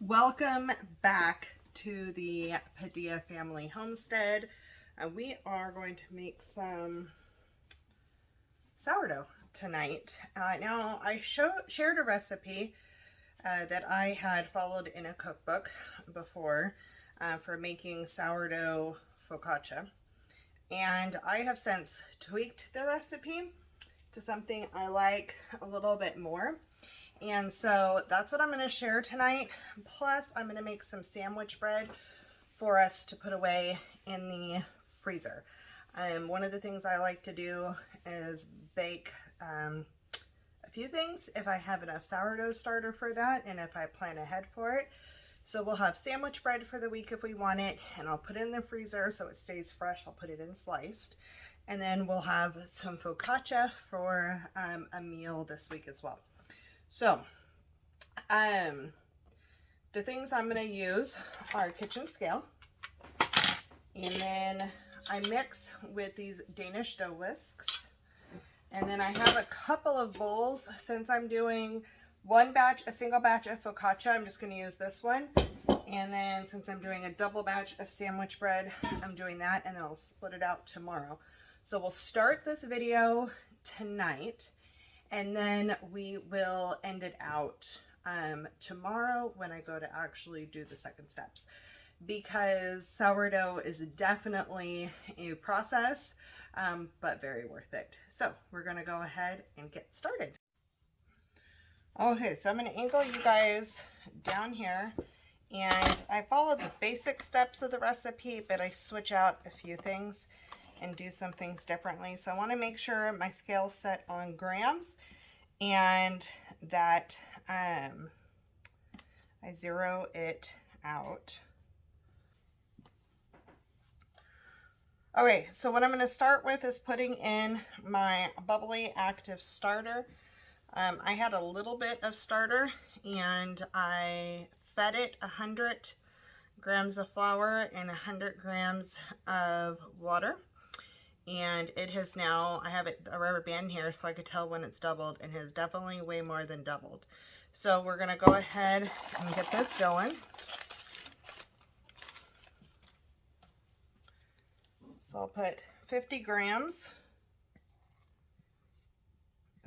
Welcome back to the Padilla Family Homestead. We are going to make some sourdough tonight. Now, I shared a recipe that I had followed in a cookbook before for making sourdough focaccia. And I have since tweaked the recipe to something I like a little bit more. And so that's what I'm going to share tonight. Plus, I'm going to make some sandwich bread for us to put away in the freezer. One of the things I like to do is bake a few things if I have enough sourdough starter for that and if I plan ahead for it. So we'll have sandwich bread for the week if we want it, and I'll put it in the freezer so it stays fresh. I'll put it in sliced. And then we'll have some focaccia for a meal this week as well. So, the things I'm going to use are kitchen scale, and then I mix with these Danish dough whisks, and then I have a couple of bowls. Since I'm doing a single batch of focaccia, I'm just going to use this one, and then since I'm doing a double batch of sandwich bread, I'm doing that, and then I'll split it out tomorrow. So we'll start this video tonight, and then we will end it out tomorrow when I go to actually do the second steps, because sourdough is definitely a process, but very worth it. So we're going to go ahead and get started. Okay, so I'm going to angle you guys down here, and I follow the basic steps of the recipe, but I switch out a few things and do some things differently. So I want to make sure my scale's set on grams and that I zero it out. Okay, so what I'm going to start with is putting in my bubbly active starter. I had a little bit of starter and I fed it 100 grams of flour and 100 grams of water. And it has now, I have a rubber band here so I could tell when it's doubled, and has definitely way more than doubled. So we're going to go ahead and get this going. So I'll put 50 grams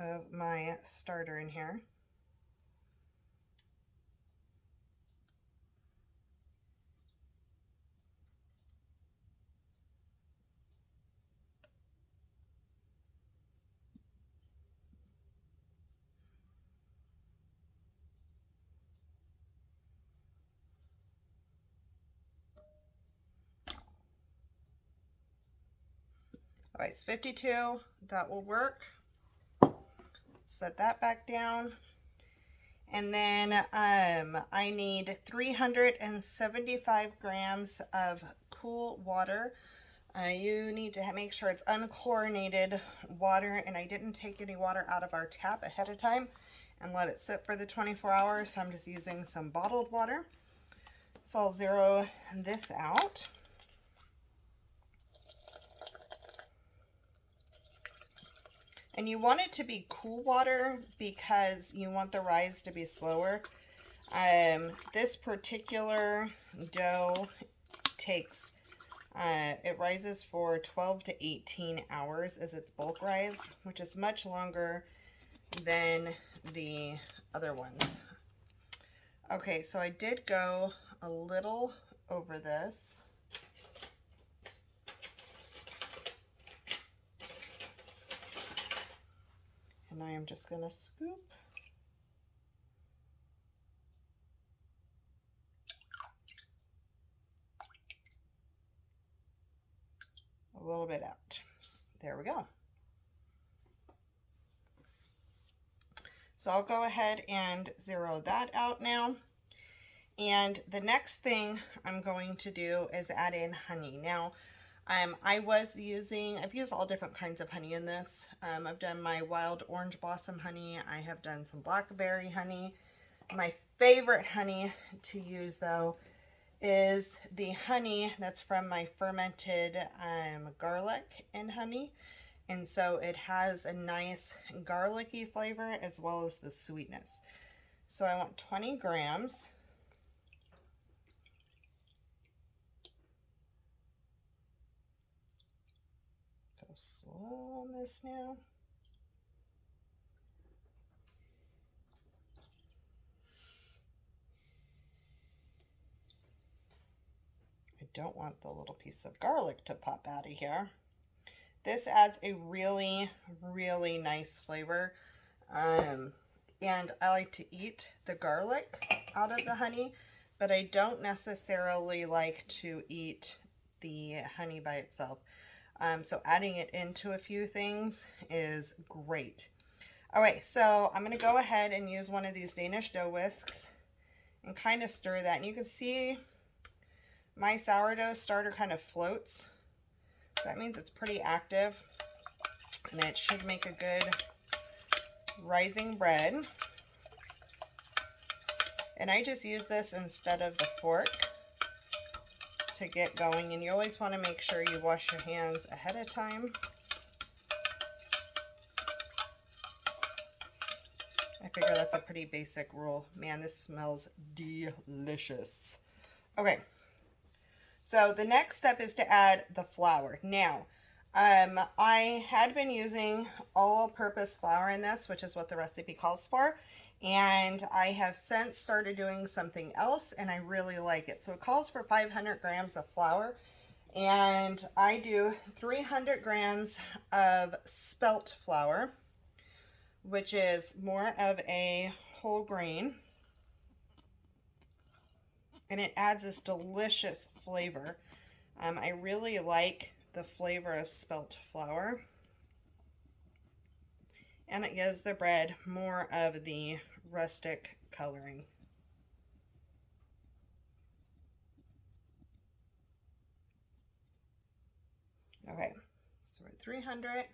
of my starter in here. All right, it's 52, that will work. Set that back down. And then I need 375 grams of cool water. You need to make sure it's unchlorinated water, and I didn't take any water out of our tap ahead of time and let it sit for the 24 hours, so I'm just using some bottled water. So I'll zero this out. And you want it to be cool water because you want the rise to be slower. This particular dough takes, it rises for 12 to 18 hours as its bulk rise, which is much longer than the other ones. Okay, so I did go a little over this. And I am just going to scoop a little bit out. There we go. So I'll go ahead and zero that out now. And the next thing I'm going to do is add in honey. Now, I've used all different kinds of honey in this. I've done my wild orange blossom honey. I have done some blackberry honey. My favorite honey to use, though, is the honey that's from my fermented garlic and honey. And so it has a nice garlicky flavor as well as the sweetness. So I want 20 grams. slow on this now. I don't want the little piece of garlic to pop out of here. This adds a really, really nice flavor. And I like to eat the garlic out of the honey, but I don't necessarily like to eat the honey by itself. So adding it into a few things is great. All right, so I'm going to go ahead and use one of these Danish dough whisks and kind of stir that. And you can see my sourdough starter kind of floats. So that means it's pretty active, and it should make a good rising bread. And I just use this instead of the fork to get going. And you always want to make sure you wash your hands ahead of time. I figure that's a pretty basic rule. Man, this smells delicious. Okay, so the next step is to add the flour. Now, I had been using all-purpose flour in this, which is what the recipe calls for, and I have since started doing something else, and I really like it. So it calls for 500 grams of flour, and I do 300 grams of spelt flour, which is more of a whole grain, and it adds this delicious flavor. I really like the flavor of spelt flour, and it gives the bread more of the rustic coloring. Okay, so we're at 300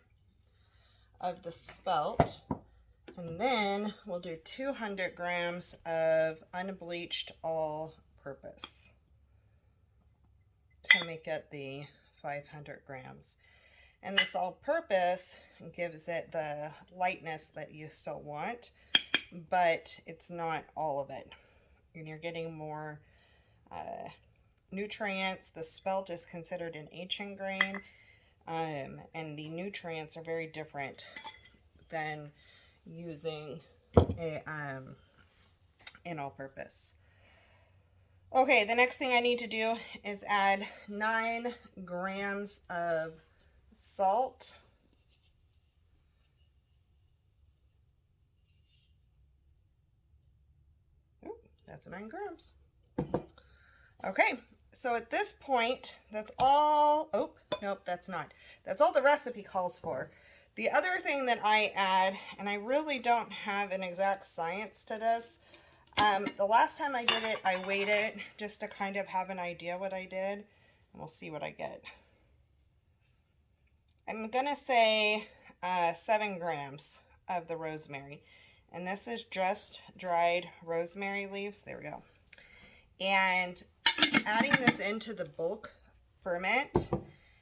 of the spelt, and then we'll do 200 grams of unbleached all-purpose to make it the 500 grams. And this all-purpose gives it the lightness that you still want, but it's not all of it. And you're getting more nutrients. The spelt is considered an ancient grain, and the nutrients are very different than using an all-purpose. Okay, the next thing I need to do is add 9 grams of salt. Ooh, that's 9 grams. Okay, so at this point, that's all, oh, nope, that's not. That's all the recipe calls for. The other thing that I add, and I really don't have an exact science to this, the last time I did it, I weighed it just to kind of have an idea what I did, and we'll see what I get. I'm gonna say 7 grams of the rosemary, and this is just dried rosemary leaves. There we go. And adding this into the bulk ferment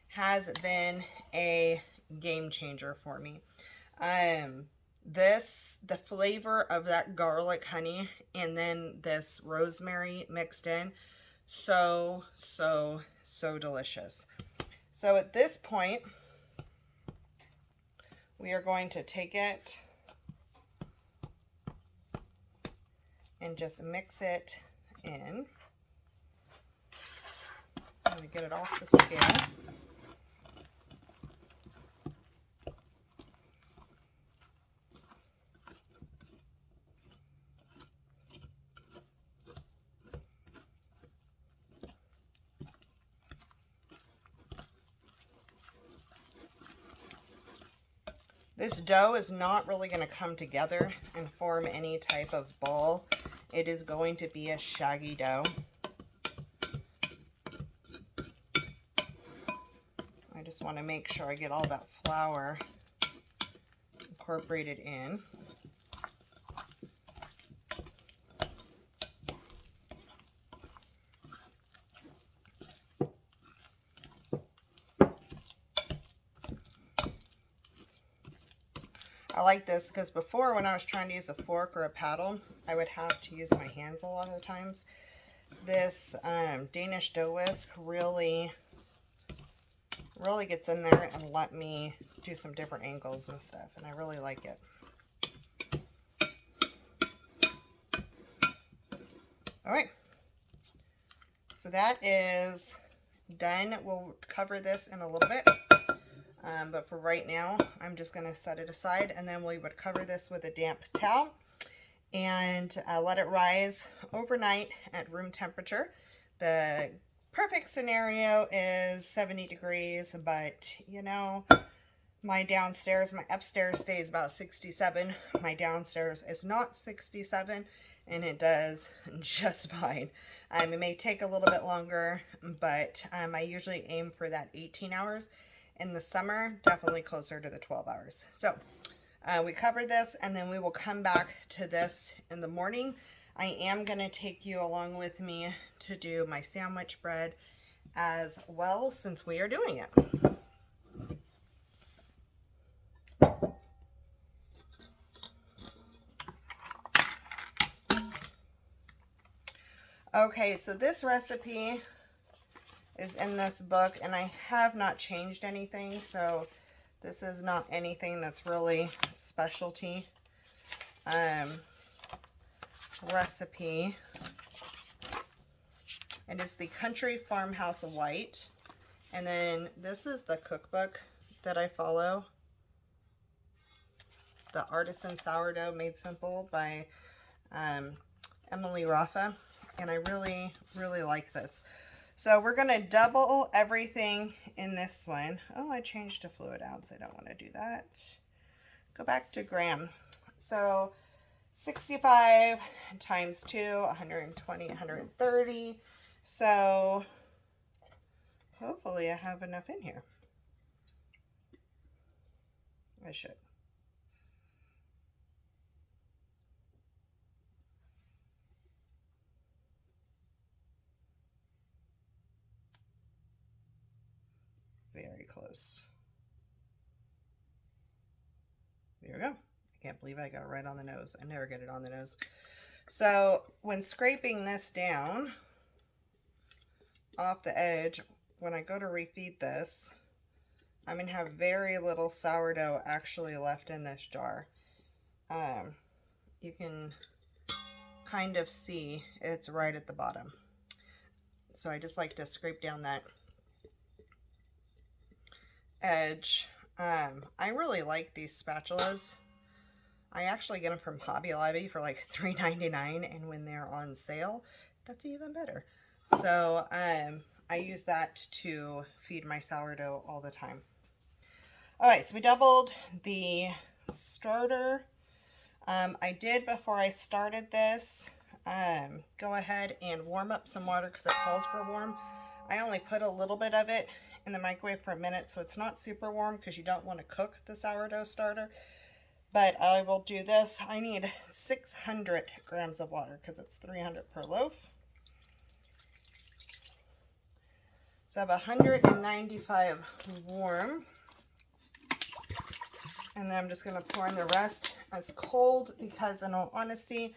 has been a game changer for me. The flavor of that garlic honey and then this rosemary mixed in, so delicious. So at this point, we are going to take it and just mix it in. I'm going to get it off the scale. This dough is not really going to come together and form any type of ball. It is going to be a shaggy dough. I just want to make sure I get all that flour incorporated in. I like this because before, when I was trying to use a fork or a paddle, I would have to use my hands a lot of the times. This Danish dough whisk really Really gets in there and let me do some different angles and stuff, and I really like it. All right, so that is done. We'll cover this in a little bit, but for right now, I'm just going to set it aside, and then we would cover this with a damp towel and let it rise overnight at room temperature. The perfect scenario is 70 degrees, but you know, my upstairs stays about 67. My downstairs is not 67, and it does just fine. It may take a little bit longer, but I usually aim for that 18 hours. In the summer, definitely closer to the 12 hours. So we cover this, and then we will come back to this in the morning. I am going to take you along with me to do my sandwich bread as well, since we are doing it. Okay, so this recipe is in this book, and I have not changed anything, so this is not anything that's really specialty recipe. It is the Country Farmhouse White, and then this is the cookbook that I follow, the Artisan Sourdough Made Simple by Emily Raffa, and I really, really like this. So we're going to double everything in this one. Oh, I changed to fluid ounce. I don't want to do that. Go back to gram. So 65 times 2, 120, 130. So hopefully I have enough in here. I should. Very close. There we go. I can't believe I got it right on the nose. I never get it on the nose. So when scraping this down off the edge, when I go to refeed this, I'm going to have very little sourdough actually left in this jar. You can kind of see it's right at the bottom. So I just like to scrape down that edge. I really like these spatulas. I actually get them from Hobby Lobby for like $3.99, and when they're on sale, that's even better. So I use that to feed my sourdough all the time. All right, so we doubled the starter. I did, before I started this, go ahead and warm up some water because it calls for warm. I only put a little bit of it in the microwave for a minute, so it's not super warm because you don't want to cook the sourdough starter. But I will do this. I need 600 grams of water because it's 300 per loaf. So I have 195 warm. And then I'm just going to pour in the rest as cold because, in all honesty,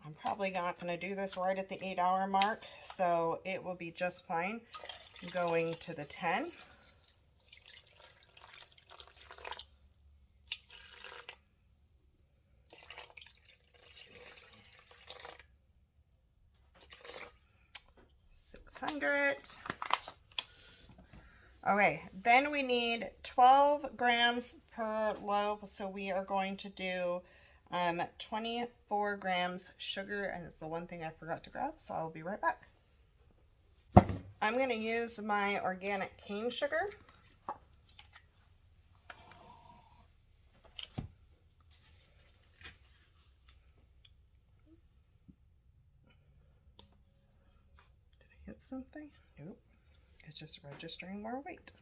I'm probably not going to do this right at the 8-hour mark. So it will be just fine going to the 10. Okay, then we need 12 grams per loaf, so we are going to do 24 grams sugar, and it's the one thing I forgot to grab, so I'll be right back. I'm going to use my organic cane sugar. Did I hit something? Nope. It's just registering more weight.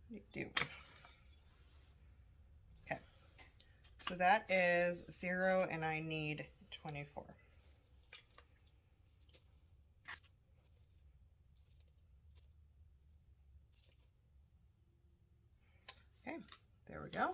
What do you do? Okay. So that is 0, and I need 24. Okay, there we go.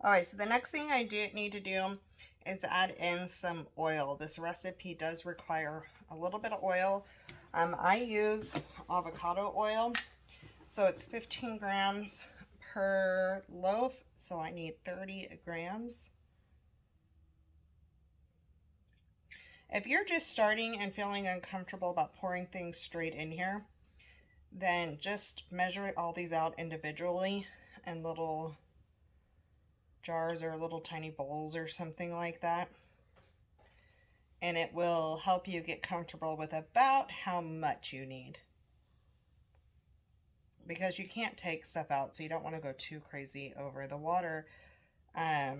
All right, so the next thing I need to do is add in some oil. This recipe does require a little bit of oil. I use avocado oil, so it's 15 grams per loaf, so I need 30 grams. If you're just starting and feeling uncomfortable about pouring things straight in here, then just measure all these out individually in little jars or little tiny bowls or something like that. And it will help you get comfortable with about how much you need. Because you can't take stuff out, so you don't want to go too crazy over the water. I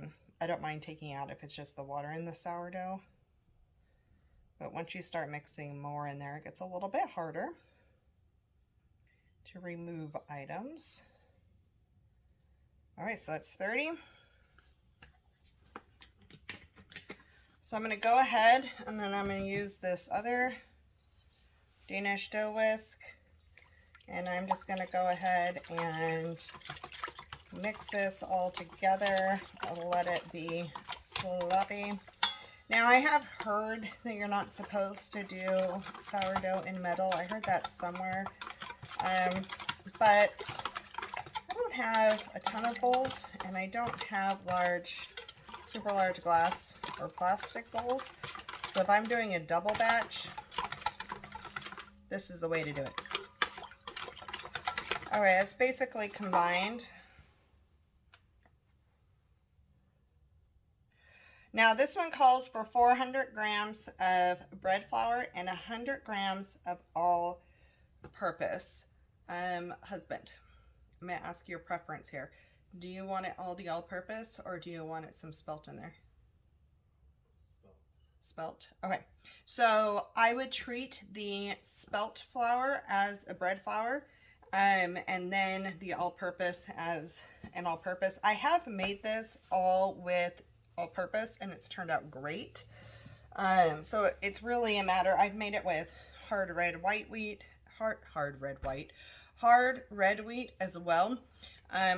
don't mind taking out if it's just the water in the sourdough. But once you start mixing more in there, it gets a little bit harder to remove items. All right, so that's 30. So I'm going to go ahead and then I'm going to use this other Danish dough whisk, and I'm just going to go ahead and mix this all together and let it be sloppy. Now, I have heard that you're not supposed to do sourdough in metal. I heard that somewhere. But I don't have a ton of bowls, and I don't have super large glass or plastic bowls. So if I'm doing a double batch, this is the way to do it. All right, it's basically combined. Now this one calls for 400 grams of bread flour and 100 grams of all-purpose. Husband, I'm going to ask your preference here. Do you want it all the all-purpose, or do you want it some spelt in there? Spelt. Okay. So I would treat the spelt flour as a bread flour, and then the all-purpose as an all-purpose. I have made this all with all-purpose, and it's turned out great. So it's really a matter. I've made it with hard red wheat as well.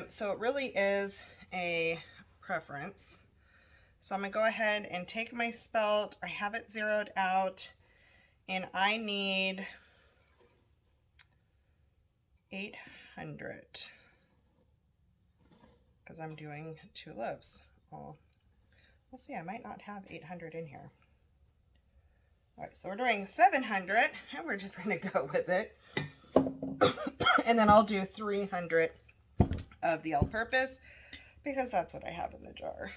So it really is a preference. So I'm gonna go ahead and take my spelt. I have it zeroed out, and I need 800 because I'm doing 2 loaves. We'll see, I might not have 800 in here. All right, so we're doing 700, and we're just gonna go with it. And then I'll do 300 of the all-purpose because that's what I have in the jar.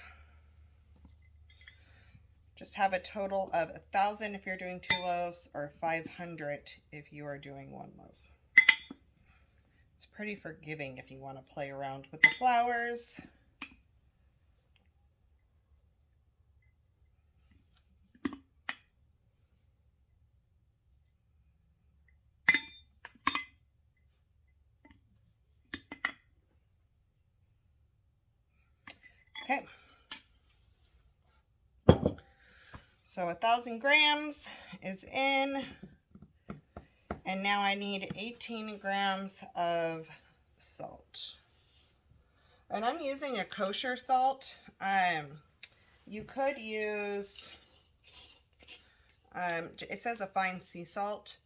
Just have a total of 1,000 if you're doing 2 loaves, or 500 if you are doing 1 loaf. It's pretty forgiving if you want to play around with the flours. Okay. So 1,000 grams is in, and now I need 18 grams of salt. And I'm using a kosher salt. You could use, it says a fine sea salt.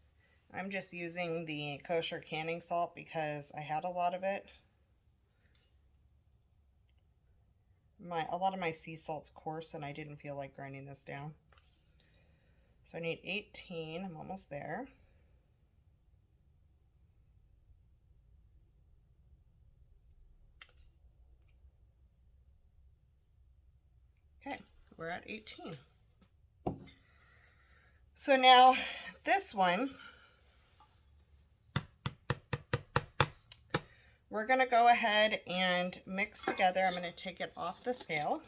I'm just using the kosher canning salt because I had a lot of it. A lot of my sea salt's coarse, and I didn't feel like grinding this down. So I need 18, I'm almost there. Okay, we're at 18. So now this one, we're gonna go ahead and mix together. I'm gonna take it off the scale.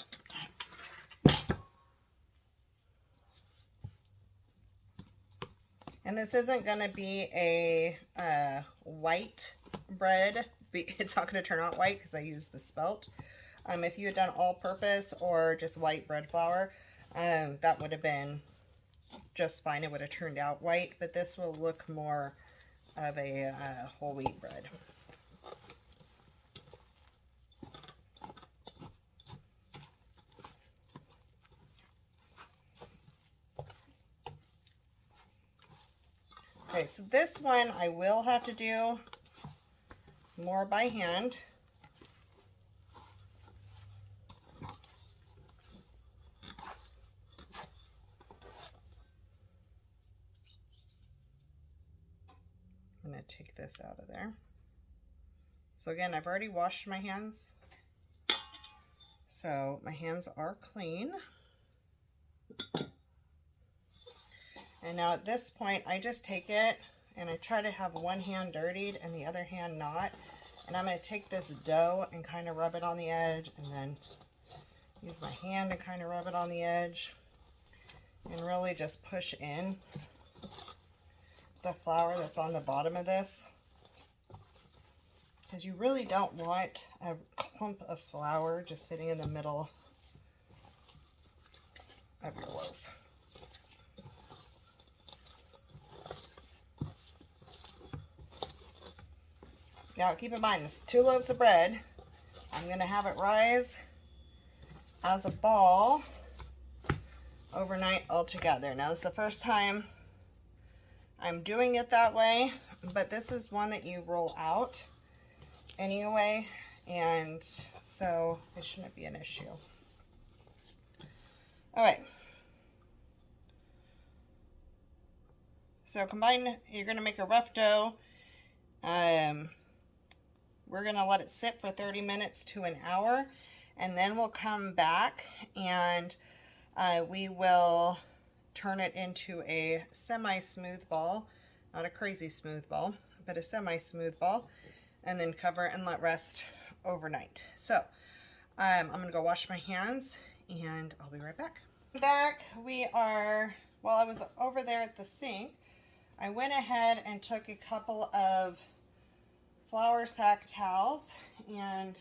And this isn't gonna be a white bread. It's not gonna turn out white because I used the spelt. If you had done all-purpose or just white bread flour, that would have been just fine. It would have turned out white, but this will look more of a whole wheat bread. Okay, so this one I will have to do more by hand. I'm going to take this out of there. So again, I've already washed my hands. So my hands are clean. And now at this point, I just take it and I try to have one hand dirtied and the other hand not. And I'm going to take this dough and kind of rub it on the edge, and then use my hand and kind of rub it on the edge, and really just push in the flour that's on the bottom of this, because you really don't want a clump of flour just sitting in the middle of your loaf. Now keep in mind, this 2 loaves of bread, I'm going to have it rise as a ball overnight altogether. Now this is the first time I'm doing it that way, but this is one that you roll out anyway, and so it shouldn't be an issue. All right. So you're going to make a rough dough. We're going to let it sit for 30 minutes to an hour, and then we'll come back and we will turn it into a semi-smooth ball, not a crazy smooth ball, but a semi-smooth ball, and then cover and let rest overnight. So I'm going to go wash my hands and I'll be right back. While I was over there at the sink, I went ahead and took a couple of flour sack towels, and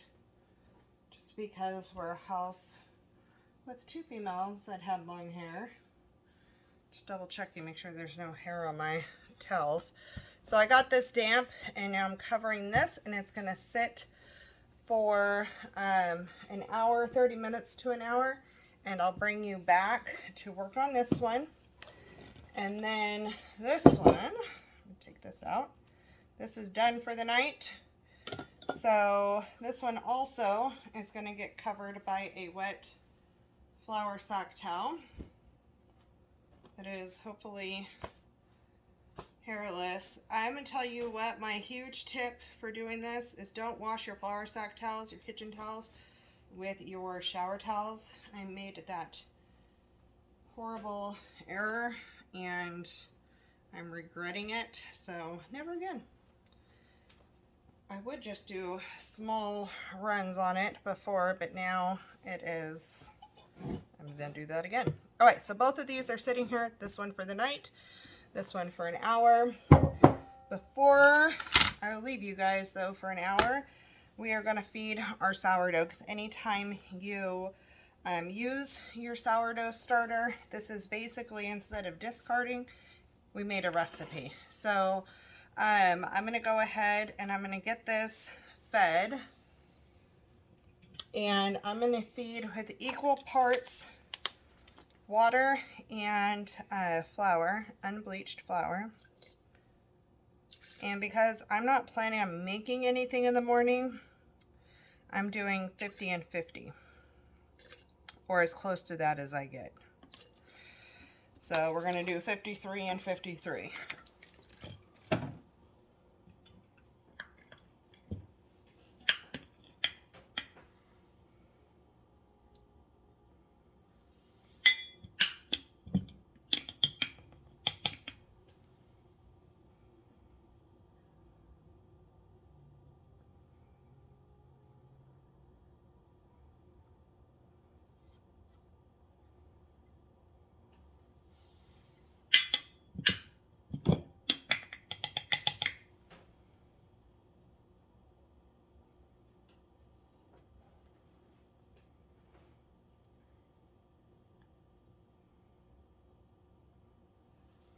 just because we're a house with 2 females that have long hair, just double checking, make sure there's no hair on my towels. So I got this damp, and now I'm covering this, and it's going to sit for an hour, 30 minutes to an hour, and I'll bring you back to work on this one. And then this one, let me take this out. This is done for the night. So this one also is going to get covered by a wet flour sack towel. It is hopefully hairless. I'm going to tell you what, my huge tip for doing this is don't wash your flour sack towels, your kitchen towels, with your shower towels. I made that horrible error and I'm regretting it, so never again. I would just do small runs on it before, but now it is, I'm going to do that again. All right, so both of these are sitting here, this one for the night, this one for an hour. Before I leave you guys though for an hour, we are going to feed our sourdough, because anytime you use your sourdough starter, this is basically, instead of discarding, we made a recipe. So I'm going to go ahead and I'm going to get this fed, and I'm going to feed with equal parts water and flour, unbleached flour. And because I'm not planning on making anything in the morning, I'm doing 50 and 50, or as close to that as I get. So we're going to do 53 and 53.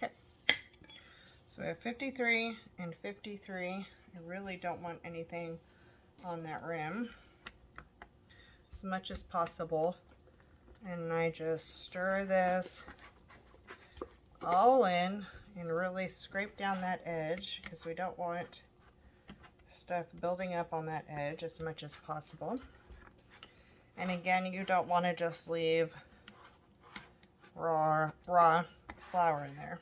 Okay, so we have 53 and 53. I really don't want anything on that rim, as much as possible. And I just stir this all in And really scrape down that edge because we don't want stuff building up on that edge as much as possible. And again, you don't want to just leave raw flour in there.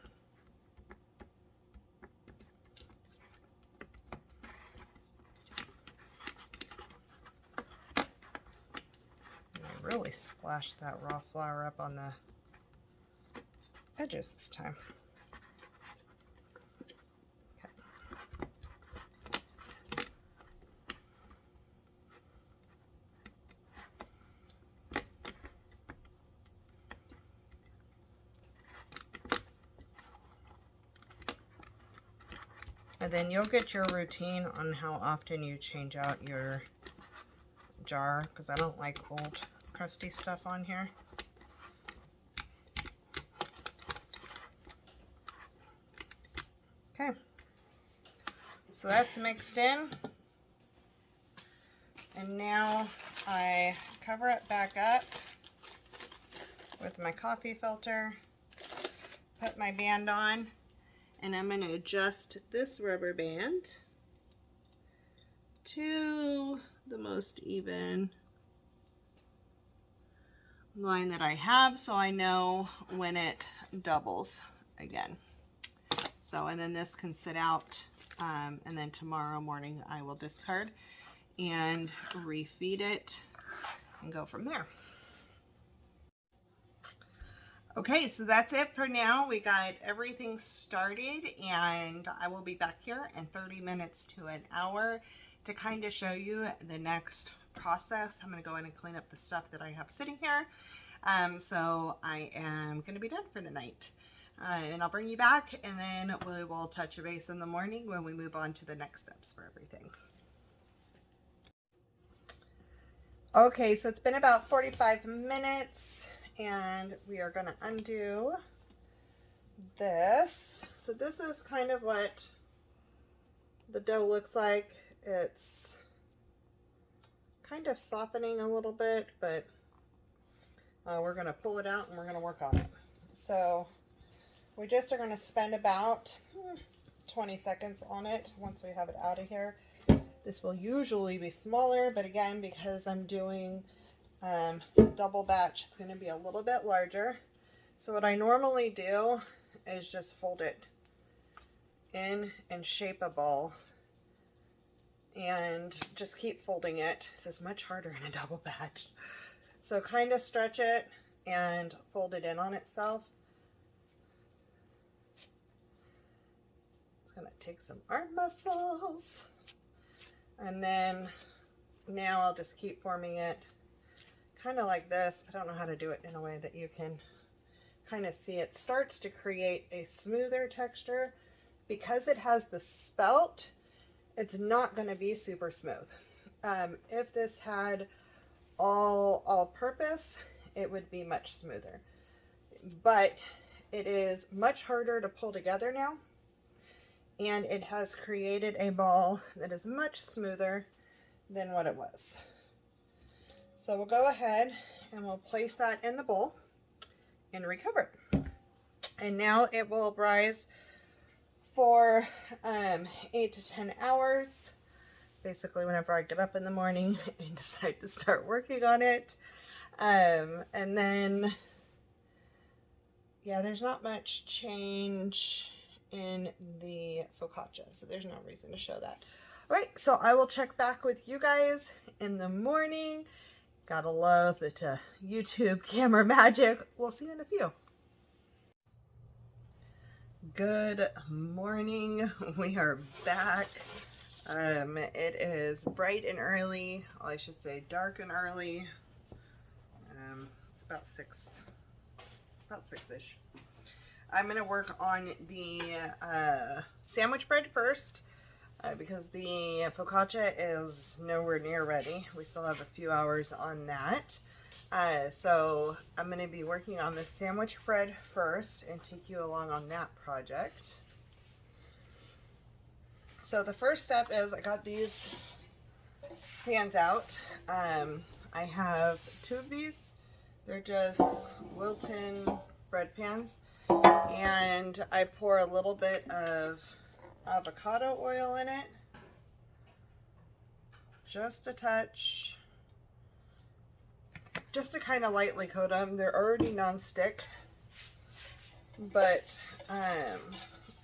And I really splashed that raw flour up on the edges this time. And then you'll get your routine on how often you change out your jar, because I don't like old crusty stuff on here. Okay, so that's mixed in. And now I cover it back up with my coffee filter, put my band on, and I'm going to adjust this rubber band to the most even line that I have, so I know when it doubles again. So, and then this can sit out, and then tomorrow morning I will discard and refeed it and go from there. Okay, so that's it for now. We got everything started, and I will be back here in 30 minutes to an hour to kind of show you the next process. I'm going to go in and clean up the stuff that I have sitting here. So I am going to be done for the night. And I'll bring you back, and then we will touch base in the morning when we move on to the next steps for everything. Okay, so it's been about 45 minutes. And we are going to undo this. So this is kind of what the dough looks like. It's kind of softening a little bit, but we're going to pull it out and we're going to work on it. So we just are going to spend about 20 seconds on it once we have it out of here. This will usually be smaller, but again, because I'm doing double batch, it's going to be a little bit larger. So what I normally do is just fold it in and shape a ball and just keep folding it. This is much harder in a double batch. So kind of stretch it and fold it in on itself. It's going to take some arm muscles. And then now I'll just keep forming it kind of like this. I don't know how to do it in a way that you can kind of see. It starts to create a smoother texture. Because it has the spelt, it's not going to be super smooth. If this had all purpose, it would be much smoother. But it is much harder to pull together now, and it has created a ball that is much smoother than what it was. So we'll go ahead and we'll place that in the bowl and recover it. And now it will rise for 8 to 10 hours. Basically whenever I get up in the morning and decide to start working on it. And then, yeah, there's not much change in the focaccia, so there's no reason to show that. All right, so I will check back with you guys in the morning. Gotta love the YouTube camera magic. We'll see you in a few. Good morning. We are back. It is bright and early. Well, I should say dark and early. It's about 6-ish. I'm gonna work on the sandwich bread first. Because the focaccia is nowhere near ready. We still have a few hours on that. So I'm going to be working on the sandwich bread first and take you along on that project. So the first step is I got these pans out. I have 2 of these. They're just Wilton bread pans. And I pour a little bit of avocado oil in it, just a touch, just to kind of lightly coat them. They're already non-stick, but I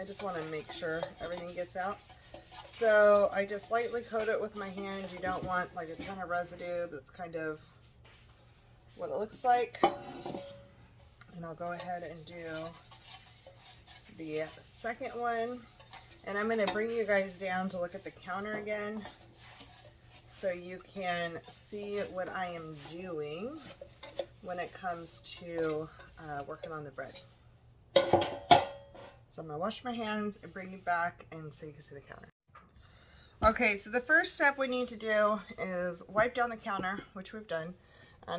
just want to make sure everything gets out. So I just lightly coat it with my hand. You don't want like a ton of residue, but it's kind of what it looks like. And I'll go ahead and do the second one. And I'm going to bring you guys down to look at the counter again so you can see what I am doing when it comes to working on the bread. So I'm going to wash my hands and bring you back and so you can see the counter. Okay, so the first step we need to do is wipe down the counter, which we've done.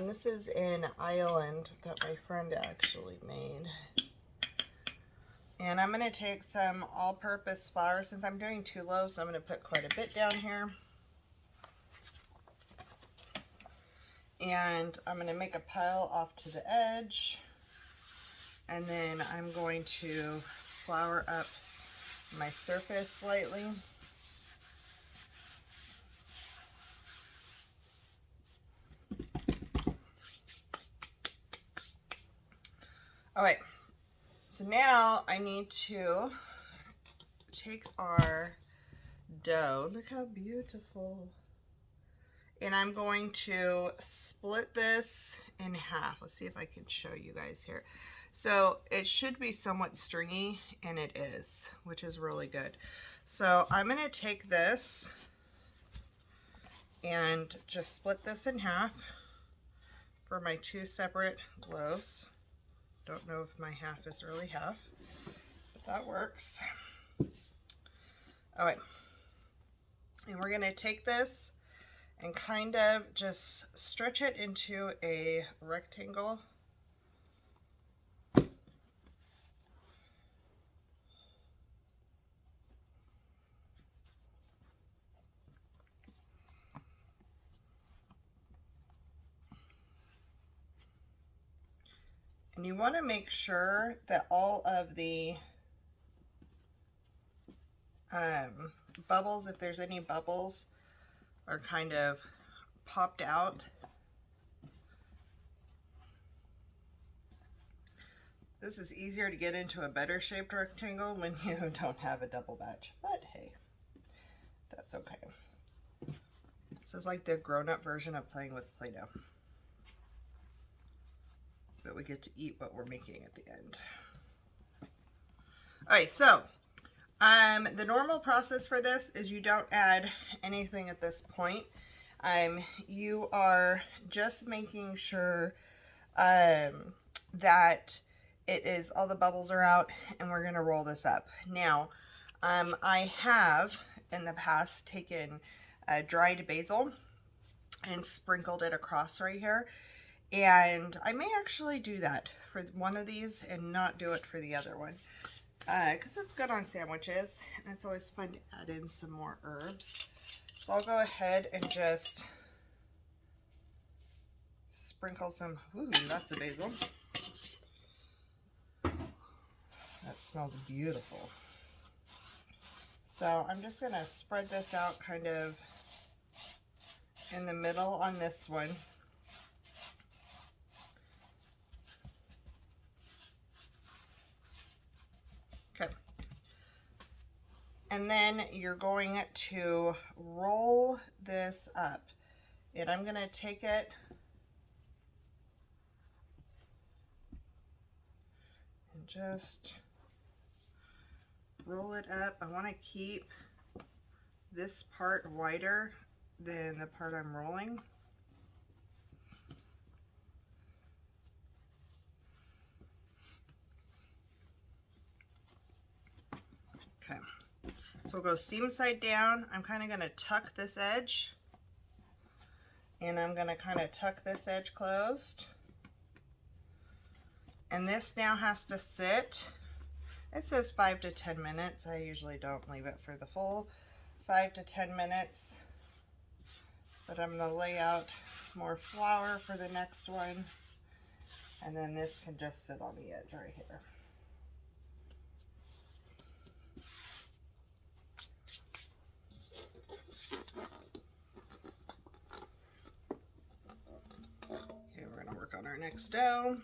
This is an island that my friend actually made. And I'm going to take some all-purpose flour. Since I'm doing 2 loaves, I'm going to put quite a bit down here. And I'm going to make a pile off to the edge. And then I'm going to flour up my surface slightly. All right, so now I need to take our dough. Look how beautiful. And I'm going to split this in half. Let's see if I can show you guys here. So it should be somewhat stringy, and it is, which is really good. So I'm going to take this and just split this in half for my 2 separate loaves. Don't know if my half is really half, but that works. All right, and we're going to take this and kind of just stretch it into a rectangle. And you want to make sure that all of the bubbles, if there's any bubbles, are kind of popped out. This is easier to get into a better shaped rectangle when you don't have a double batch, but hey, that's okay. This is like the grown-up version of playing with Play-Doh. But we get to eat what we're making at the end. All right, so the normal process for this is you don't add anything at this point. You are just making sure that it is all the bubbles are out, and we're gonna roll this up. Now, I have in the past taken dried basil and sprinkled it across right here. And I may actually do that for one of these and not do it for the other one. Because it's good on sandwiches. And it's always fun to add in some more herbs. So I'll go ahead and just sprinkle some, ooh, lots of basil. That smells beautiful. So I'm just going to spread this out kind of in the middle on this one. Okay. And then you're going to roll this up. And I'm going to take it and just roll it up. I want to keep this part wider than the part I'm rolling. Okay, so we'll go seam side down. I'm kind of going to tuck this edge, and I'm going to kind of tuck this edge closed. And this now has to sit. It says 5 to 10 minutes. I usually don't leave it for the full 5 to 10 minutes. But I'm going to lay out more flour for the next one. And then this can just sit on the edge right here. our next dough.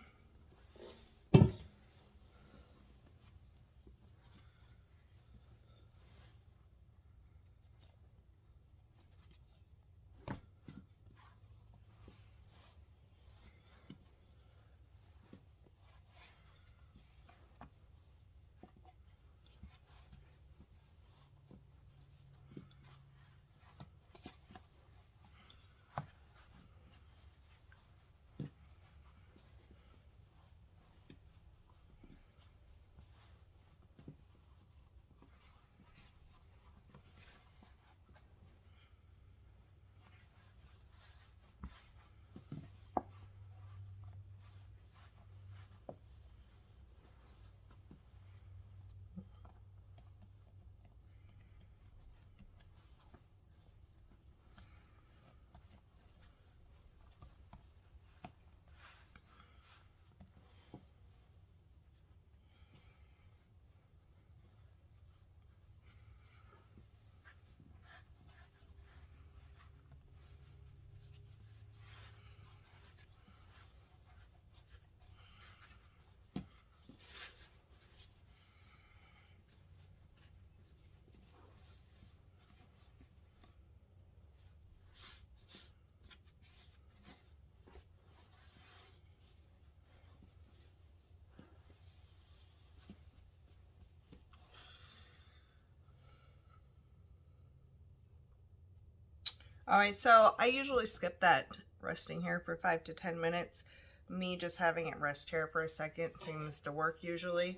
All right, so I usually skip that resting here for 5 to 10 minutes. Me just having it rest here for a second seems to work usually.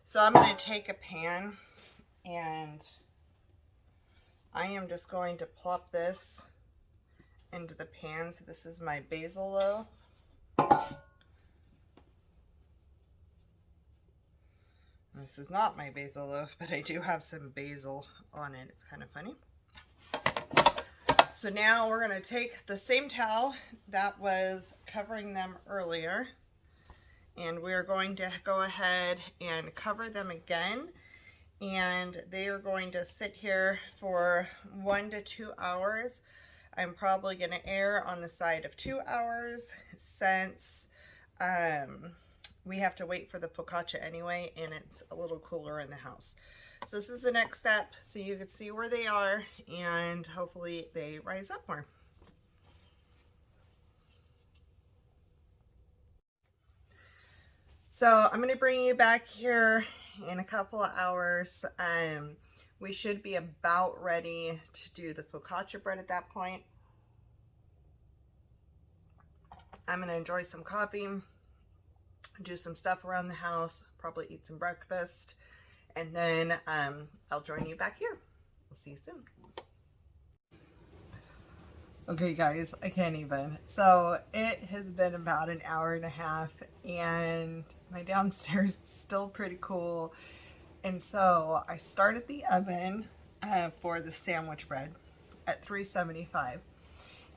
So I'm going to take a pan and I am just going to plop this into the pan. So this is my basil loaf. This is not my basil loaf, but I do have some basil on it. It's kind of funny. So now we're going to take the same towel that was covering them earlier, and we're going to go ahead and cover them again, and they are going to sit here for 1 to 2 hours. I'm probably going to err on the side of 2 hours since we have to wait for the focaccia anyway, and it's a little cooler in the house. So this is the next step, so you can see where they are, and hopefully they rise up more. So I'm going to bring you back here in a couple of hours. We should be about ready to do the focaccia bread at that point. I'm going to enjoy some coffee, do some stuff around the house, probably eat some breakfast, and then I'll join you back here. We'll see you soon. Okay guys, I can't even. So it has been about an hour and a half and my downstairs is still pretty cool. And so I started the oven for the sandwich bread at 375.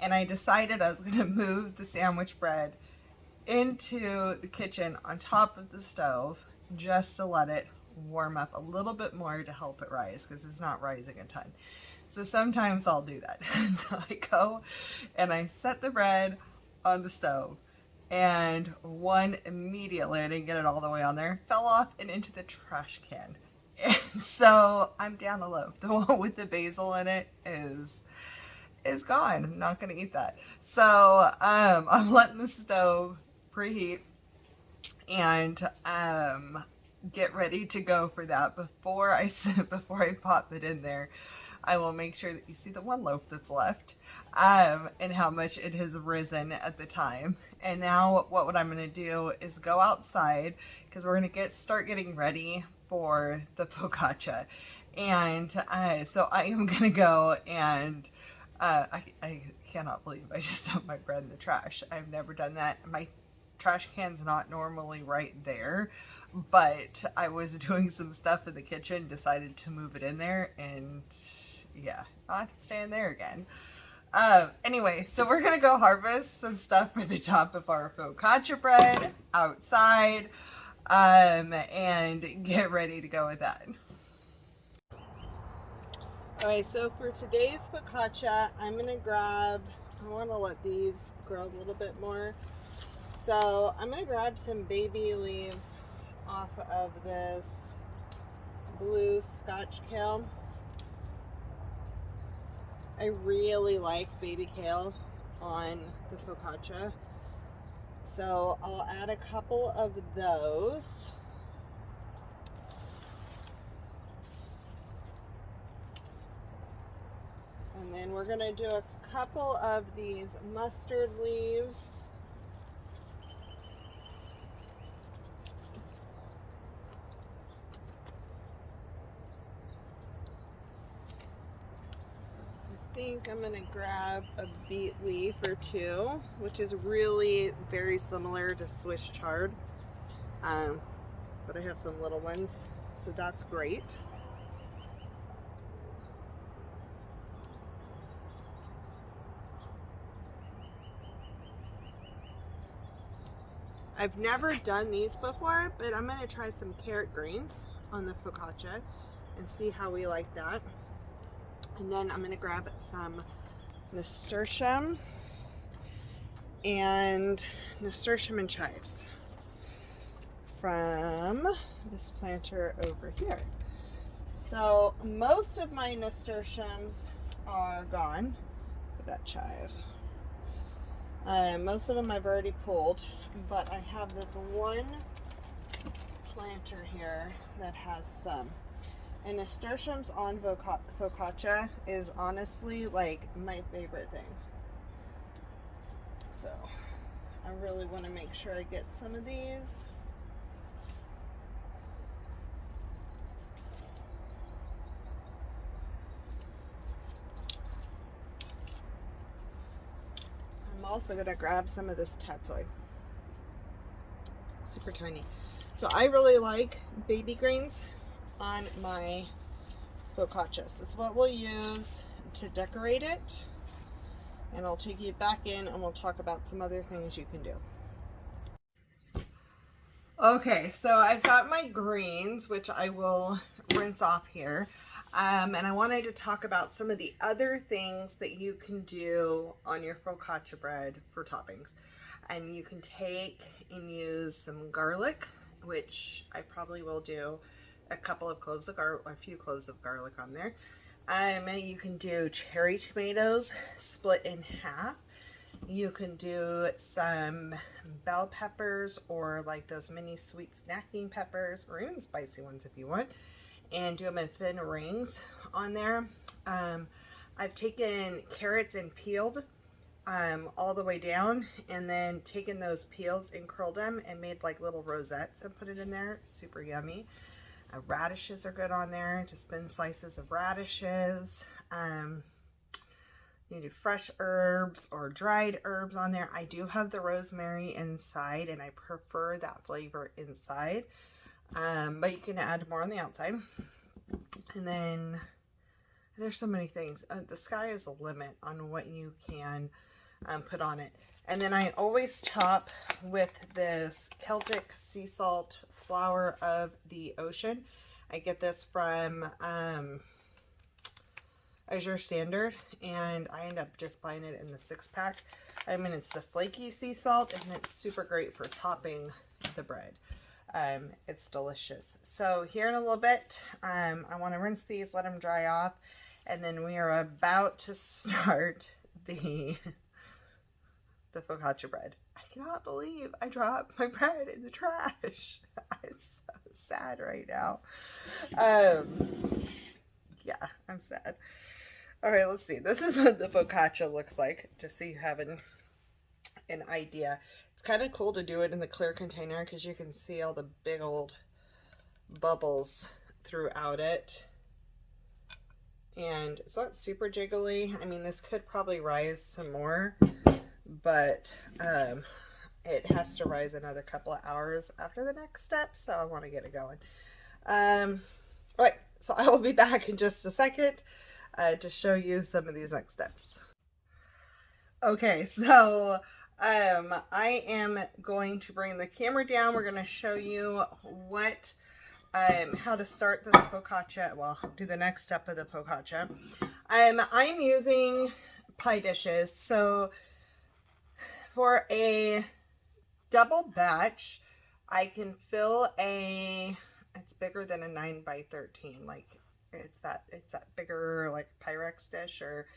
And I decided I was gonna move the sandwich bread into the kitchen on top of the stove just to let it warm up a little bit more to help it rise, because it's not rising a ton. So sometimes I'll do that. So I go and I set the bread on the stove, and one immediately, I didn't get it all the way on there, fell off and into the trash can. And so I'm down a loaf. The one with the basil in it is gone. I'm not gonna eat that. So I'm letting the stove preheat and get ready to go for that. Before I pop it in there, I will make sure that you see the one loaf that's left and how much it has risen at the time. And now what I'm going to do is go outside, because we're going to start getting ready for the focaccia. And so I am going to go and I cannot believe I just dumped my bread in the trash. I've never done that. My trash can's not normally right there, but I was doing some stuff in the kitchen, decided to move it in there, and yeah, I'll have to stay in there again. Anyway, so we're gonna go harvest some stuff for the top of our focaccia bread outside, and get ready to go with that. Alright, so for today's focaccia, I'm gonna grab, I want to let these grow a little bit more. So I'm going to grab some baby leaves off of this blue Scotch kale. I really like baby kale on the focaccia. So I'll add a couple of those. And then we're going to do a couple of these mustard leaves. I think I'm going to grab a beet leaf or two, which is really very similar to Swiss chard. But I have some little ones, so that's great. I've never done these before, but I'm going to try some carrot greens on the focaccia and see how we like that. And then I'm going to grab some nasturtium and chives from this planter over here. So most of my nasturtiums are gone with that chive. Most of them I've already pulled, but I have this one planter here that has some. And nasturtiums on focaccia is honestly like my favorite thing. So I really want to make sure I get some of these. I'm also going to grab some of this tatsoi. Super tiny. So I really like baby greens on my focaccia. This is what we'll use to decorate it. And I'll take you back in and we'll talk about some other things you can do. Okay, so I've got my greens, which I will rinse off here. And I wanted to talk about some of the other things that you can do on your focaccia bread for toppings. And you can take and use some garlic, which I probably will do a couple of cloves of garlic, a few cloves of garlic on there. You can do cherry tomatoes split in half. You can do some bell peppers or like those mini sweet snacking peppers, or even spicy ones if you want, and do them in thin rings on there. I've taken carrots and peeled all the way down, and then taken those peels and curled them and made like little rosettes and put it in there. Super yummy. Radishes are good on there, just thin slices of radishes. You do fresh herbs or dried herbs on there. I do have the rosemary inside, and I prefer that flavor inside, but you can add more on the outside. And then there's so many things. The sky is the limit on what you can put on it. And then I always top with this Celtic sea salt flower of the ocean. I get this from Azure Standard, and I end up just buying it in the 6-pack. I mean, it's the flaky sea salt, and it's super great for topping the bread. It's delicious. So here in a little bit, I want to rinse these, let them dry off, and then we are about to start the focaccia bread. I cannot believe I dropped my bread in the trash. I'm so sad right now. Yeah, I'm sad. All right, let's see. This is what the focaccia looks like, just so you have an idea. It's kind of cool to do it in the clear container because you can see all the big old bubbles throughout it. And it's not super jiggly. I mean, this could probably rise some more, but it has to rise another couple of hours after the next step, so I want to get it going. All right, so I will be back in just a second to show you some of these next steps. Okay, so I am going to bring the camera down. We're going to show you what how to start this focaccia. Well, do the next step of the focaccia. I'm using pie dishes. So for a double batch, I can fill it's bigger than a 9 by 13. Like it's that bigger like Pyrex dish or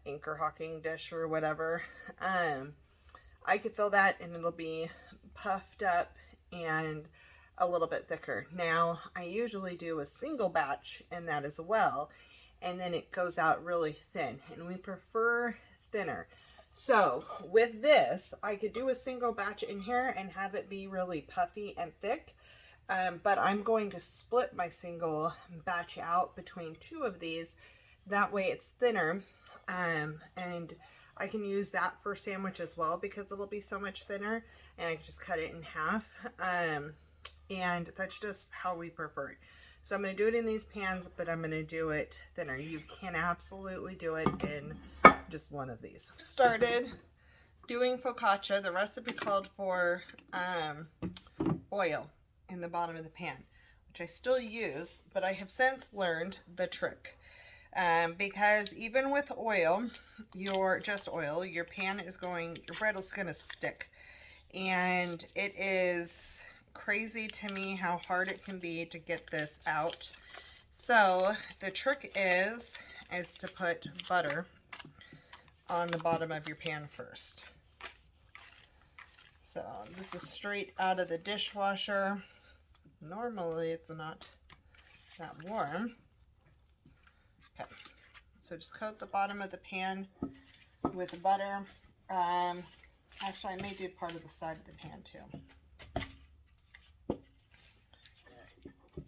Anchor Hawking dish or whatever. I could fill that and it'll be puffed up and a little bit thicker. Now, I usually do a single batch in that as well, and then it goes out really thin, and we prefer thinner. So with this, I could do a single batch in here and have it be really puffy and thick, but I'm going to split my single batch out between two of these. That way it's thinner, and I can use that for a sandwich as well because it'll be so much thinner, and I can just cut it in half. And that's just how we prefer it. So I'm going to do it in these pans, but I'm going to do it thinner. You can absolutely do it in just one of these. Started doing focaccia. The recipe called for oil in the bottom of the pan, which I still use, but I have since learned the trick. Because even with oil, your pan is your bread is going to stick. And it is crazy to me how hard it can be to get this out. So the trick is to put butter on the bottom of your pan first. So this is straight out of the dishwasher. Normally it's not that warm. Okay, so just coat the bottom of the pan with butter. Actually, I may do part of the side of the pan too.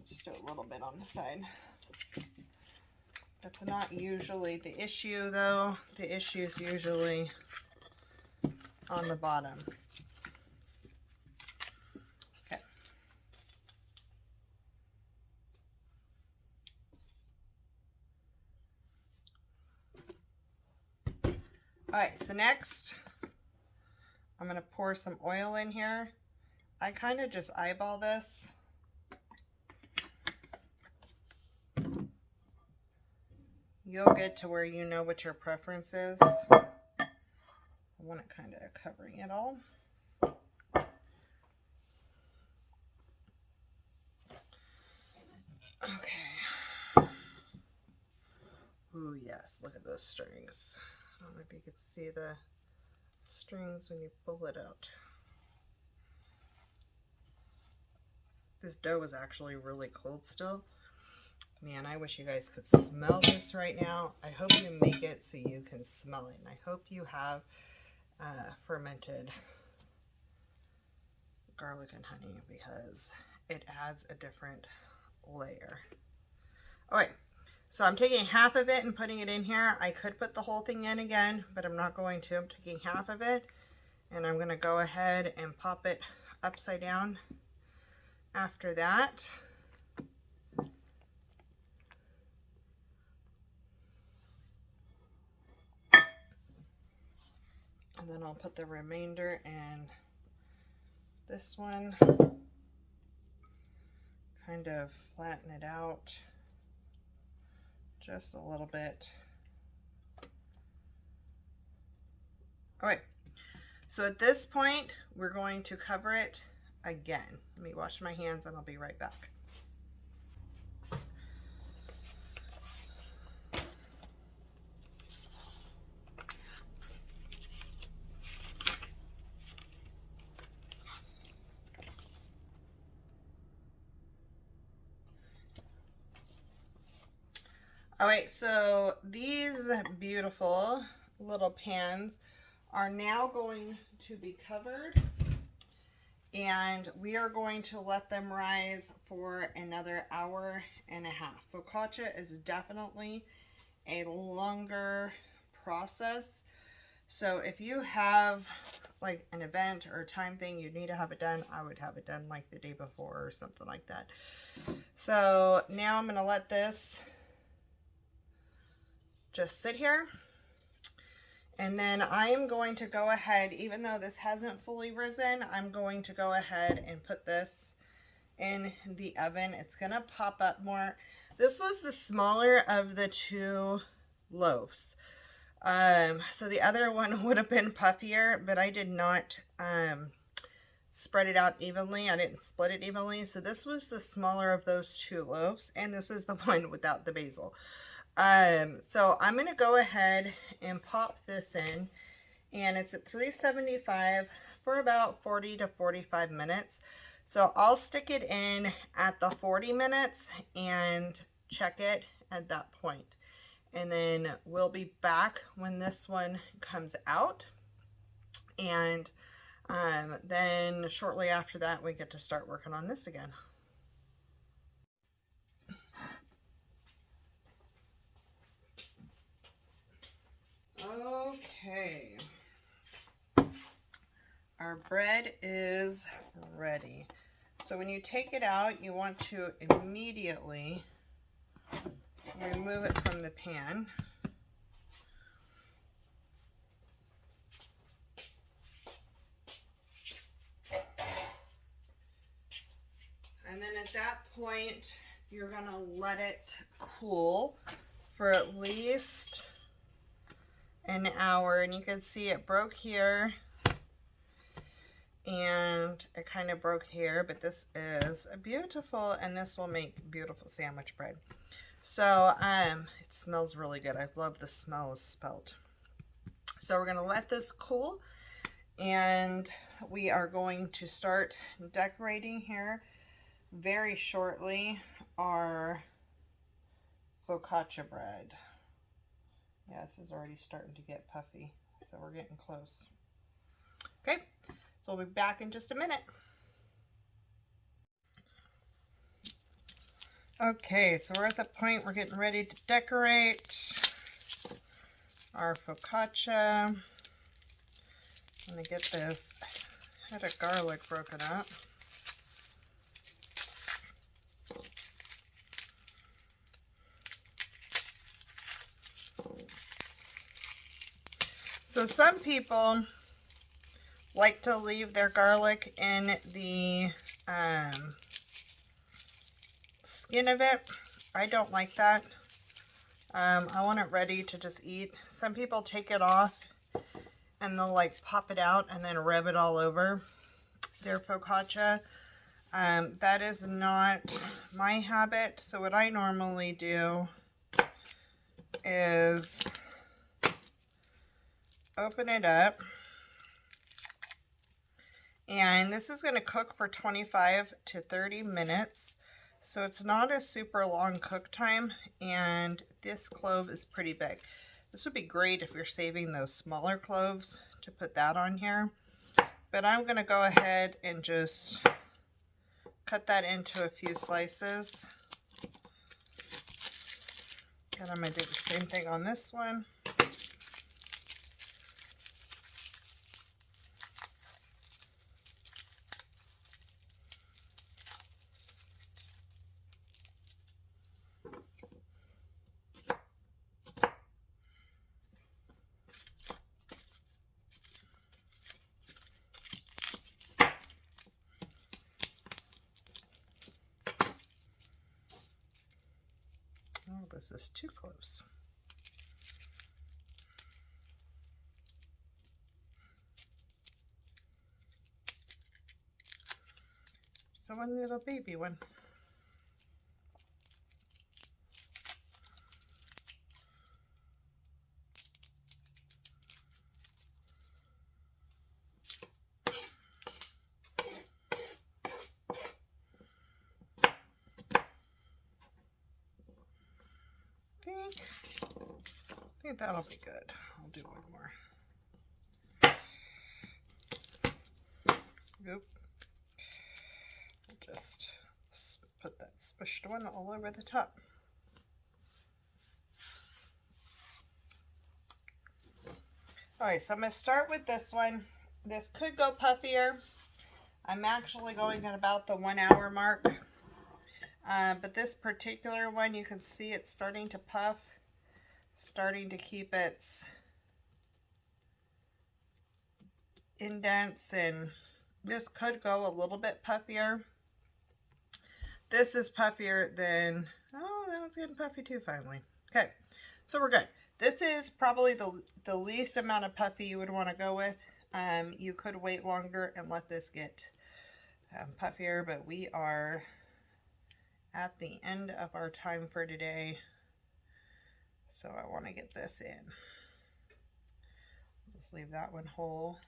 Just do a little bit on the side. That's not usually the issue though. The issue is usually on the bottom. Okay. Alright, so next I'm going to pour some oil in here. I kind of just eyeball this. You'll get to where you know what your preference is. I want it kind of covering it all. Okay. Ooh, yes, look at those strings. I don't know if you could see the strings when you pull it out. This dough is actually really cold still. Man, I wish you guys could smell this right now. I hope you make it so you can smell it. And I hope you have fermented garlic and honey because it adds a different layer. All right, so I'm taking half of it and putting it in here. I could put the whole thing in again, but I'm not going to. I'm taking half of it, and I'm going to go ahead and pop it upside down after that. And then I'll put the remainder in this one. Kind of flatten it out just a little bit. All right, so at this point, we're going to cover it again. Let me wash my hands and I'll be right back. All right, so these beautiful little pans are now going to be covered, and we are going to let them rise for another hour and a half. Focaccia is definitely a longer process. So if you have like an event or a time thing you need to have it done, I would have it done like the day before or something like that. So now I'm going to let this just sit here. And then I'm going to go ahead, even though this hasn't fully risen, I'm going to go ahead and put this in the oven. It's going to pop up more. This was the smaller of the two loaves. So the other one would have been puffier, but I did not spread it out evenly. I didn't split it evenly. So this was the smaller of those 2 loaves, and this is the one without the basil. So I'm going to go ahead and pop this in, and it's at 375 for about 40 to 45 minutes. So I'll stick it in at the 40 minutes and check it at that point. And then we'll be back when this one comes out. And then shortly after that, we get to start working on this again. Okay. Our bread is ready. So when you take it out, you want to immediately remove it from the pan. And then at that point, you're going to let it cool for at least an hour. And you can see it broke here and it kind of broke here, but this is beautiful, and this will make beautiful sandwich bread. So it smells really good. I love the smell of Spelt. So we're going to let this cool, and we are going to start decorating here very shortly our focaccia bread. Yeah, this is already starting to get puffy, so we're getting close. Okay, so we'll be back in just a minute. Okay, so we're at the point we're getting ready to decorate our focaccia. I'm gonna get this head of garlic broken up. So some people like to leave their garlic in the skin of it. I don't like that. I want it ready to just eat. Some people take it off and they'll like pop it out and then rub it all over their focaccia. That is not my habit. So what I normally do is open it up, and this is going to cook for 25 to 30 minutes. So it's not a super long cook time, and this clove is pretty big. This would be great if you're saving those smaller cloves to put that on here. But I'm going to go ahead and just cut that into a few slices. And I'm going to do the same thing on this one. Oh, this is too close. So one little baby one. I think that'll be good. I'll do one more. Oop. Just put that smushed one all over the top. Alright, so I'm going to start with this one. This could go puffier. I'm actually going at about the 1 hour mark. But this particular one, you can see it's starting to puff. Starting to keep its indents, and this could go a little bit puffier. This is puffier than, oh, that one's getting puffy too finally. Okay, so we're good. This is probably the least amount of puffy you would want to go with. You could wait longer and let this get puffier, but we are at the end of our time for today. So I want to get this in. Just leave that one whole.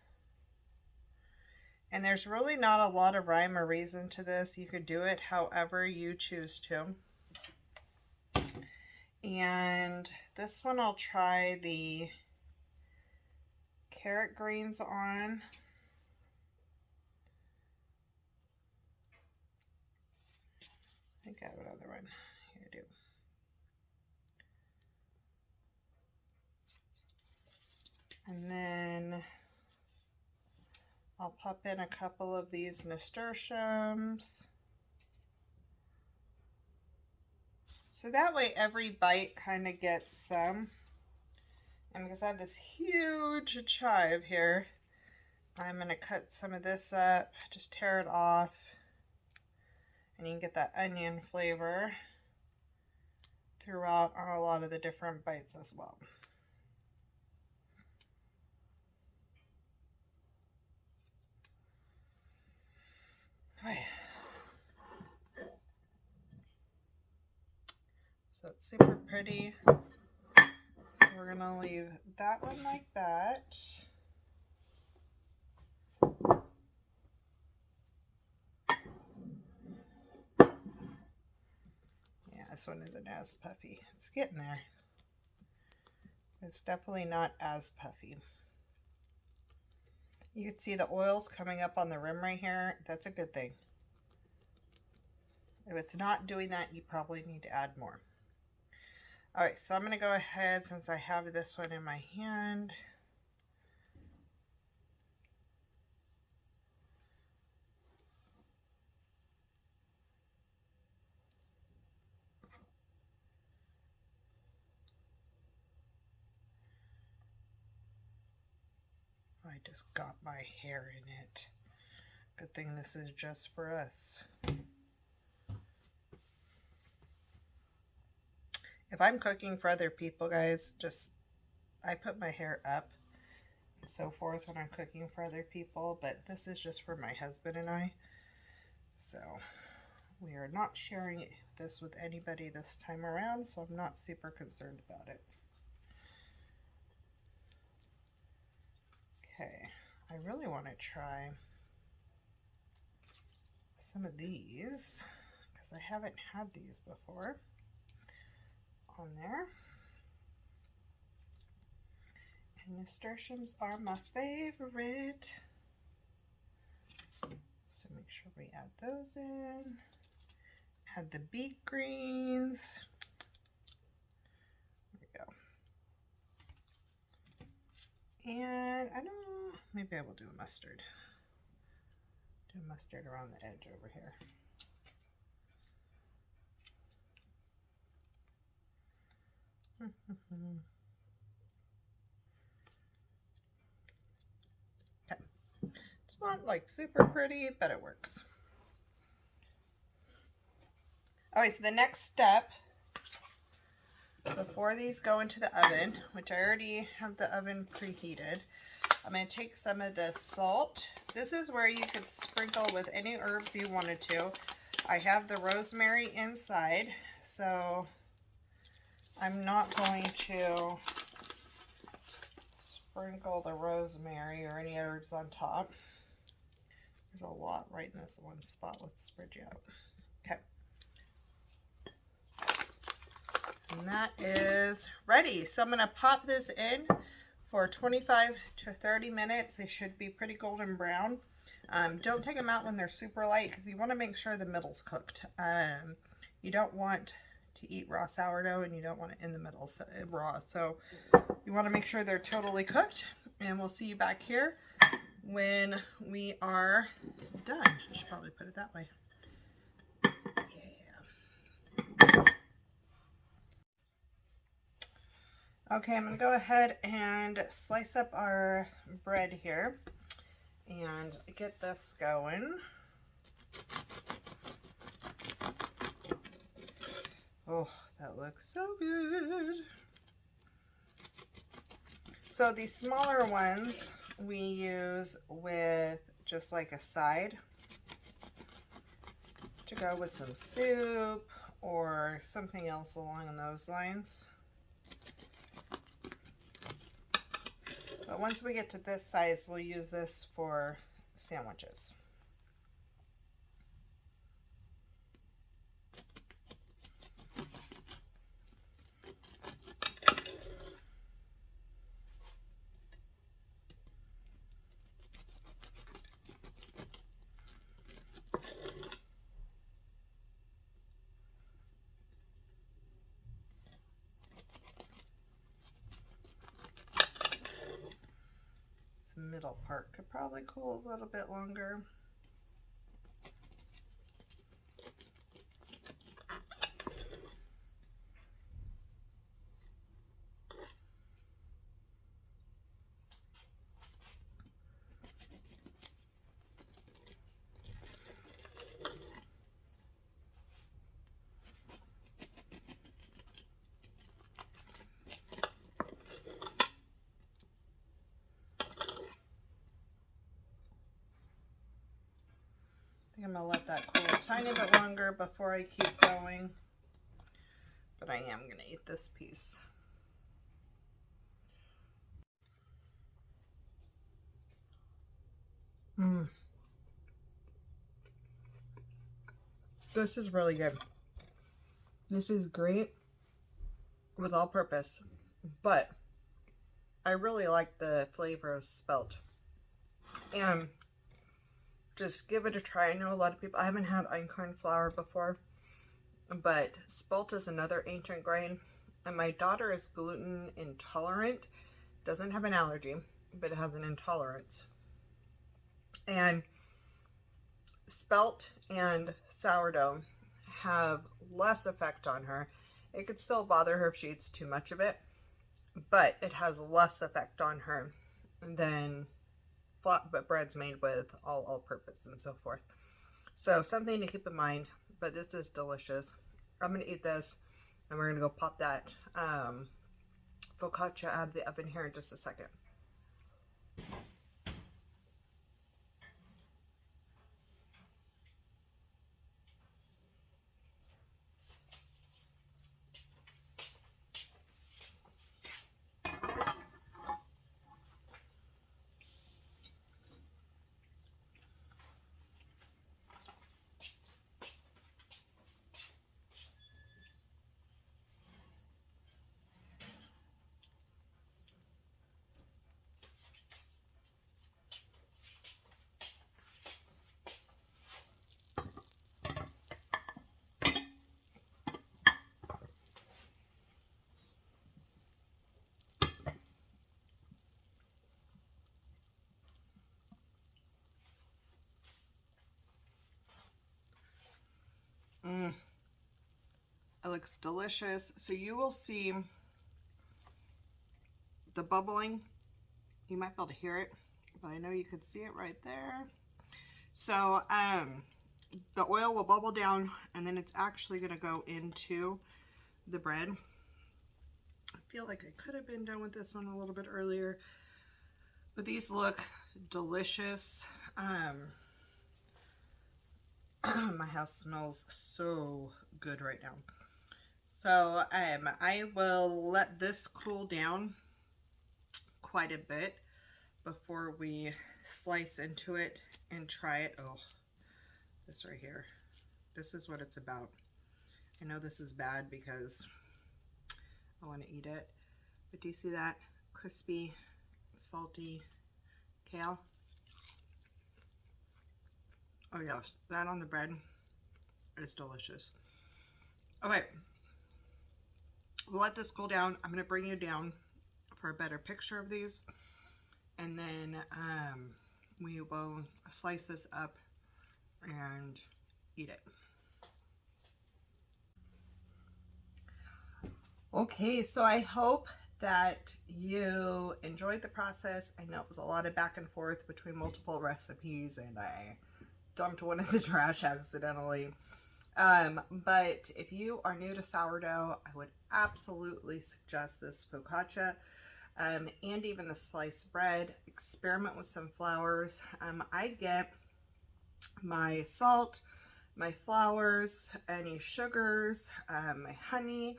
And there's really not a lot of rhyme or reason to this. You could do it however you choose to. And this one I'll try the carrot greens on. I think I have another one. Here I do. And then I'll pop in a couple of these nasturtiums. So that way every bite kind of gets some. And because I have this huge chive here, I'm going to cut some of this up, just tear it off. And you can get that onion flavor throughout on a lot of the different bites as well. So it's super pretty. So we're gonna leave that one like that. Yeah, this one isn't as puffy. It's getting there. It's definitely not as puffy. You can see the oils coming up on the rim right here. That's a good thing. If it's not doing that, you probably need to add more. All right, so I'm going to go ahead, since I have this one in my hand. I just got my hair in it. Good thing this is just for us. If I'm cooking for other people, guys, I put my hair up and so forth when I'm cooking for other people, but this is just for my husband and I. So we are not sharing this with anybody this time around, so I'm not super concerned about it. Okay, I really want to try some of these because I haven't had these before on there. And nasturtiums are my favorite. So make sure we add those in. Add the beet greens. There we go. And I know, maybe I will do a mustard. Do a mustard around the edge over here. Okay. It's not like super pretty, but it works. Alright, so the next step before these go into the oven, which I already have the oven preheated, I'm going to take some of the salt. This is where you could sprinkle with any herbs you wanted to. I have the rosemary inside, so I'm not going to sprinkle the rosemary or any herbs on top. There's a lot right in this one spot. Let's spread you out. Okay. And that is ready. So I'm going to pop this in for 25 to 30 minutes. They should be pretty golden brown. Don't take them out when they're super light because you want to make sure the middle's cooked. You don't want to eat raw sourdough and you don't want it in the middle raw. So you want to make sure they're totally cooked, and we'll see you back here when we are done. I should probably put it that way. Yeah. Okay, I'm going to go ahead and slice up our bread here and get this going. Oh, that looks so good. So these smaller ones we use with just like a side. to go with some soup or something else along those lines. But once we get to this size, we'll use this for sandwiches. Middle part could probably cool a little bit longer. I think I'm gonna let that cool a tiny bit longer before I keep going, but I am gonna eat this piece. This is really good. This is great with all purpose, but I really like the flavor of Spelt. And just give it a try. I know a lot of people, I haven't had einkorn flour before, but Spelt is another ancient grain, and my daughter is gluten intolerant, doesn't have an allergy, but has an intolerance. And Spelt and sourdough have less effect on her. It could still bother her if she eats too much of it, but it has less effect on her than but bread's made with all-purpose and so forth. So something to keep in mind, but this is delicious. I'm going to eat this, and we're going to go pop that focaccia out of the oven here in just a second. It looks delicious. So you will see the bubbling. You might be able to hear it, but I know you could see it right there. So the oil will bubble down, and then it's actually going to go into the bread. I feel like I could have been done with this one a little bit earlier, but these look delicious. My house smells so good right now. So I will let this cool down quite a bit before we slice into it and try it. Oh, this right here. This is what it's about. I know this is bad because I want to eat it, but do you see that crispy, salty kale? Oh yes, that on the bread is delicious. Okay, we'll let this cool down. I'm going to bring you down for a better picture of these, and then we will slice this up and eat it. Okay, so I hope that you enjoyed the process. I know it was a lot of back and forth between multiple recipes, and I dumped one in the trash accidentally. But if you are new to sourdough, I would absolutely suggest this focaccia, and even the sliced bread. Experiment with some flours. I get my salt, my flours, any sugars, my honey,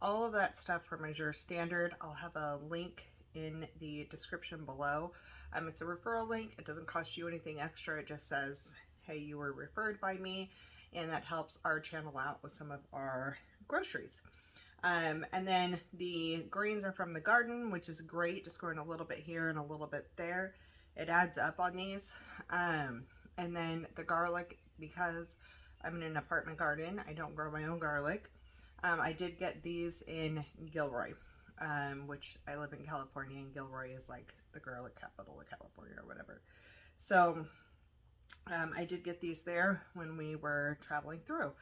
all of that stuff from Azure Standard. I'll have a link in the description below. It's a referral link. It doesn't cost you anything extra. It just says, hey, you were referred by me, and that helps our channel out with some of our groceries. And then the greens are from the garden, which is great. Just growing a little bit here and a little bit there. It adds up on these. And then the garlic, because I'm in an apartment garden, I don't grow my own garlic. I did get these in Gilroy, which I live in California, and Gilroy is like the garlic capital of California or whatever. So I did get these there when we were traveling through.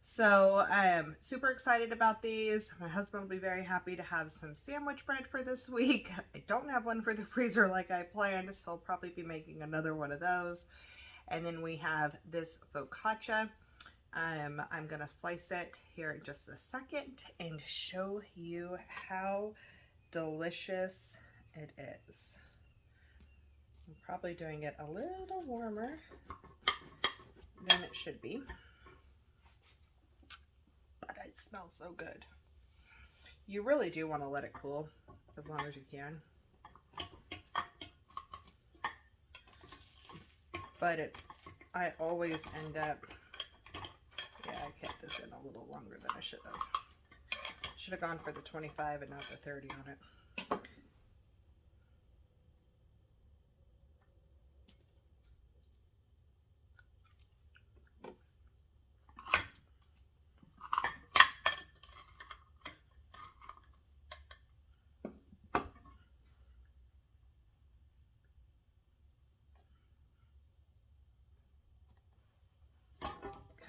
So I am super excited about these. My husband will be very happy to have some sandwich bread for this week. I don't have one for the freezer like I planned, so I'll probably be making another one of those. And then we have this focaccia. I'm going to slice it here in just a second and show you how delicious it is. I'm probably doing it a little warmer than it should be. But it smells so good. You really do want to let it cool as long as you can. But I always end up, yeah, I kept this in a little longer than I should have. Should have gone for the 25 and not the 30 on it.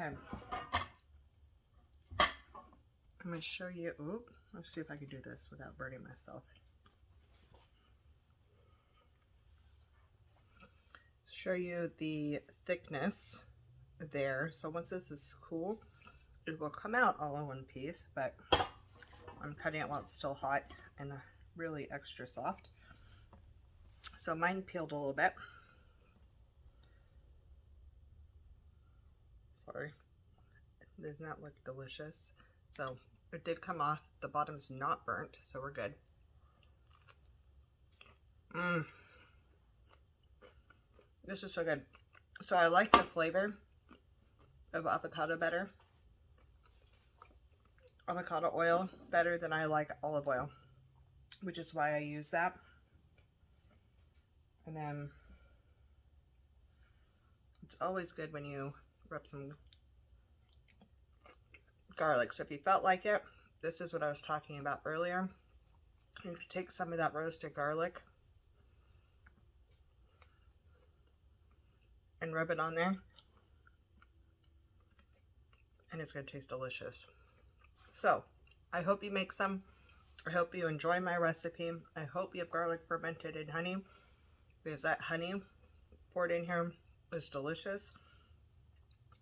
Okay. I'm going to show you, let's see if I can do this without burning myself. Show you the thickness there. So once this is cool, it will come out all in one piece, but I'm cutting it while it's still hot and really extra soft. So mine peeled a little bit. Sorry, it does not look delicious. So it did come off. The bottom's not burnt, so we're good. This is so good. So I like the flavor of avocado better. Avocado oil better than I like olive oil, which is why I use that. And then it's always good when you rub some garlic. So if you felt like it, this is what I was talking about earlier. You can take some of that roasted garlic and rub it on there, and it's going to taste delicious. So I hope you make some. I hope you enjoy my recipe. I hope you have garlic fermented in honey, because that honey poured in here is delicious.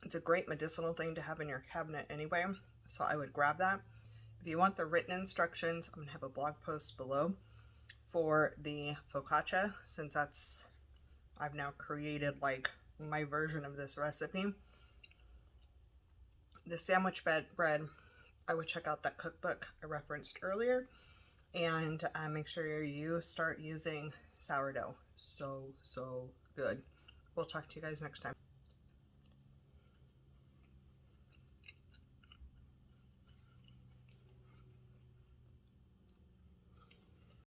It's a great medicinal thing to have in your cabinet anyway, so I would grab that. If you want the written instructions, I'm going to have a blog post below for the focaccia, since I've now created like my version of this recipe. The sandwich bread, I would check out that cookbook I referenced earlier, and make sure you start using sourdough. So good. We'll talk to you guys next time.